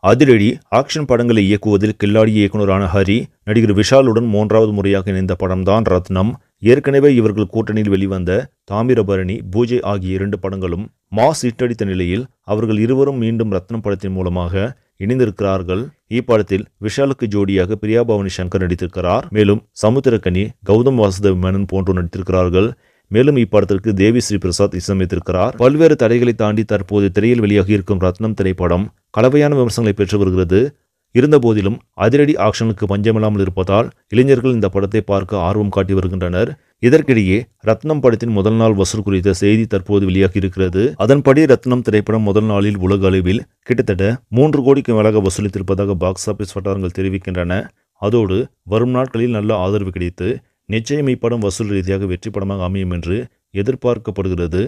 அதிரடி ஆக்ஷன் படங்களை இயக்குவதில் கில்லாடி இயக்குனரான ஹரி நடிகர் விஷாலுடன் 3வது முறையாக இணைந்த படம்தான் ரத்னம். ஏற்கனவே இவர்கள் கூட்டணியில் வெளிவந்த தாமிரபரணி, பூஜை ஆகிய 2 படங்களும் மாஸ் ஹிட்டடித்த நிலையில் அவர்கள் இருவரும் மீண்டும் ரத்னம் படத்தின் மூலமாக இணைந்திருக்கிறார்கள். இப்படத்தில் விஷாலுக்கு ஜோடியாக பிரியா பவானி சங்கர் நடித்திருக்கிறார். மேலும் சமுத்திரக்கனி, கௌதம் வாசுதேவ் மேனன் போன்றோர் நடித்திருக்கிறார்கள். மேலும் இப்படத்திற்கு தேவி ஸ்ரீ பிரசாத் இசையமைத்திருக்கிறார். பல்வேறு தடைகளை தாண்டி தற்போது திரையில் வெளியாகி இருக்கும் ரத்னம் திரைப்படம் கலவையான விமர்சனங்களை பெற்று வருகிறது. இருந்தபோதிலும் அதிரடி ஆக்ஷனுக்கு பஞ்சமில்லாமல் இருப்பதால் இளைஞர்கள் இந்த படத்தை பார்க்க ஆர்வம் காட்டி வருகின்றனர். இதற்கிடையே ரத்னம் படத்தின் முதல் நாள் வசூல் குறித்த செய்தி தற்போது வெளியாகி இருக்கிறது. அதன்படி ரத்னம் திரைப்படம் முதல் நாளில் உலக அளவில் கிட்டத்தட்ட 3 கோடிக்கு மேலாக வசூலித்திருப்பதாக பாக்ஸ் ஆபீஸ் வட்டாரங்கள் தெரிவிக்கின்றன. அதோடு வரும் நாட்களில் நல்ல ஆதரவு கிடைத்து நிச்சயம் இப்படம் வசூல் ரீதியாக வெற்றி படமாக அமையும் என்று எதிர்பார்க்கப்படுகிறது.